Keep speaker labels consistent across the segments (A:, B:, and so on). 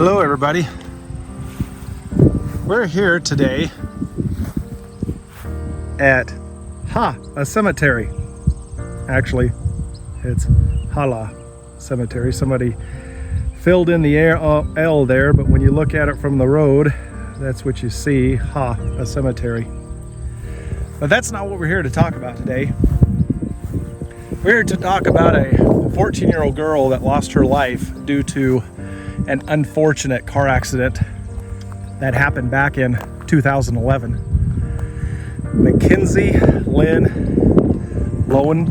A: Hello everybody. We're here today at a cemetery. Actually, it's Hala cemetery. Somebody filled in the L there, but when you look at it from the road, that's what you see, a cemetery. But that's not what we're here to talk about today. We're here to talk about a 14-year-old girl that lost her life due to an unfortunate car accident that happened back in 2011. Mackenzie Lown,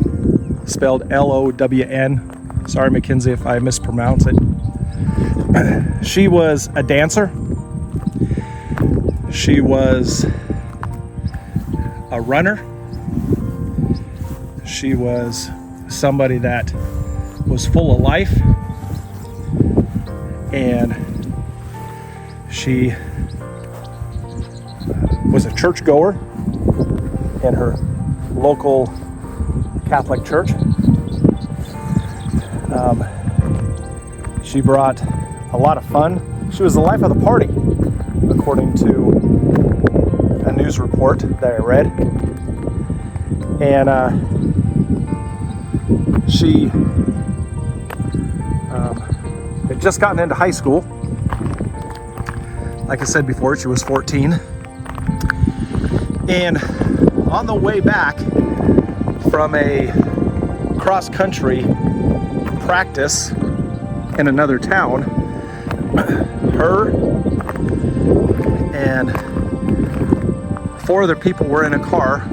A: spelled L-O-W-N. Sorry, Mackenzie, if I mispronounce it. She was a dancer. She was a runner. She was somebody that was full of life. And she was a churchgoer in her local Catholic church. She brought a lot of fun. She was the life of the party, according to a news report that I read. And she had just gotten into high school. Like I said before, she was 14. And on the way back from a cross-country practice in another town, her and 4 other people were in a car,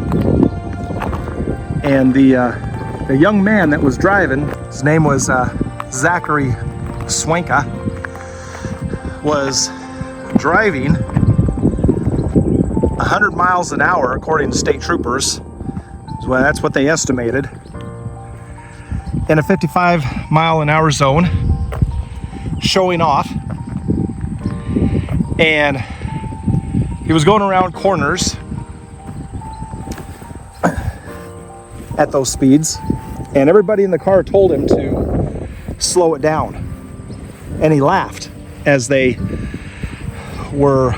A: and the young man that was driving, his name was Zachary Swanka, was driving 100 miles an hour according to state troopers. Well, that's what they estimated, in a 55-mile-an-hour zone, showing off. And he was going around corners at those speeds, and everybody in the car told him to slow it down. And he laughed as they were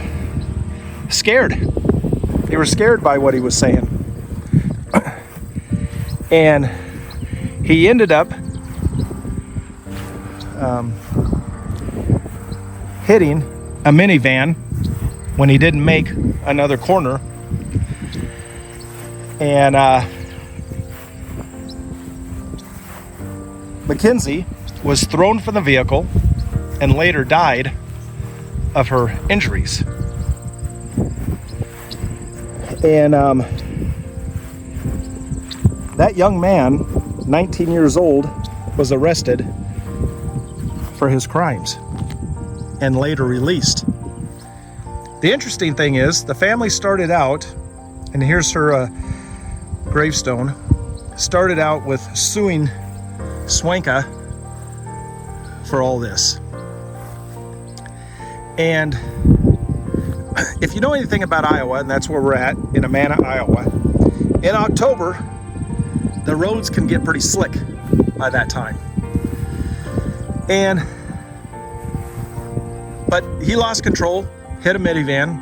A: scared. They were scared by what he was saying. And he ended up hitting a minivan when he didn't make another corner. And Mackenzie was thrown from the vehicle and later died of her injuries. And that young man, 19 years old, was arrested for his crimes and later released. The interesting thing is, the family started out, and here's her gravestone, started out with suing Swanka for all this. And if you know anything about Iowa, and that's where we're at, in Amana, Iowa, in October, the roads can get pretty slick by that time. But he lost control, hit a minivan.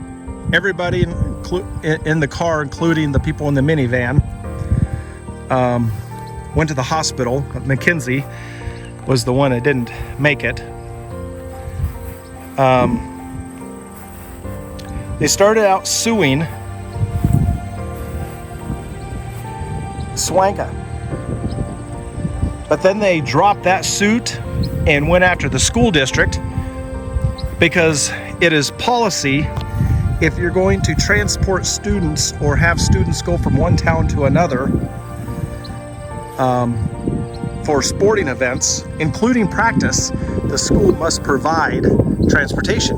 A: Everybody in the car, including the people in the minivan, went to the hospital. Mackenzie was the one that didn't make it. They started out suing Swanka, but then they dropped that suit and went after the school district, because it is policy, if you're going to transport students or have students go from one town to another for sporting events, including practice, the school must provide transportation.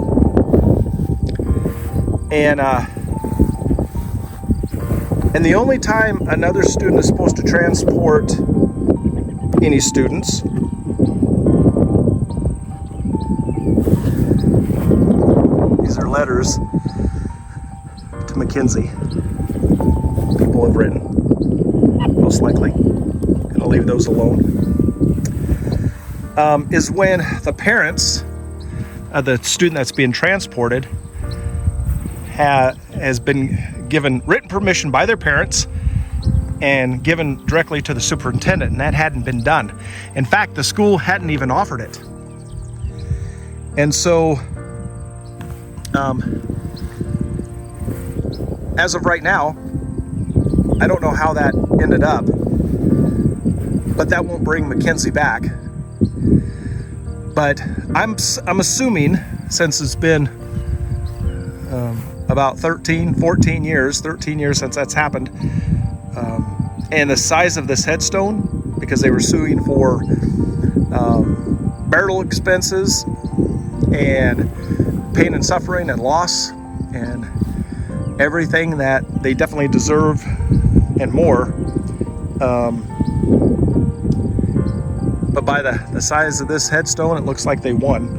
A: And the only time another student is supposed to transport any students these are letters to Mackenzie. People have written, most likely. Gonna leave those alone. Is when the parents the student that's being transported has been given written permission by their parents and given directly to the superintendent, and that hadn't been done. In fact, the school hadn't even offered it. And so, as of right now, I don't know how that ended up, but that won't bring Mackenzie back. But I'm assuming, since it's been about 13 years since that's happened, and the size of this headstone, because they were suing for burial expenses and pain and suffering and loss and everything that they definitely deserve and more. But by the size of this headstone, it looks like they won.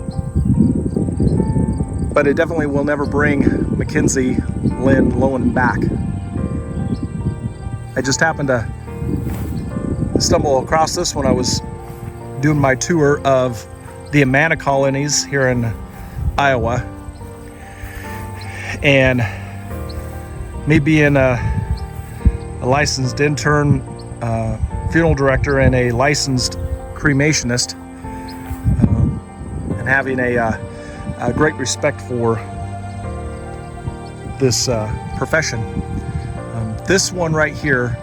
A: But it definitely will never bring Mackenzie Lown back. I just happened to stumble across this when I was doing my tour of the Amana colonies here in Iowa. And me being a licensed intern funeral director and a licensed cremationist, and having a great respect for this profession. This one right here,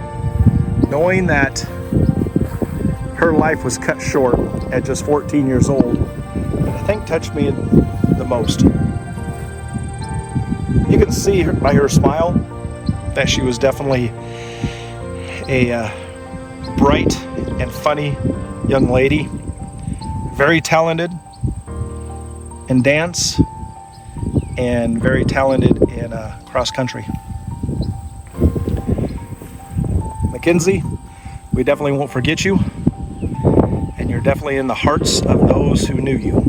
A: knowing that her life was cut short at just 14 years old, I think touched me the most. You can see by her smile that she was definitely a bright and funny young lady, very talented in dance and very talented in cross country. Mackenzie, we definitely won't forget you, and you're definitely in the hearts of those who knew you.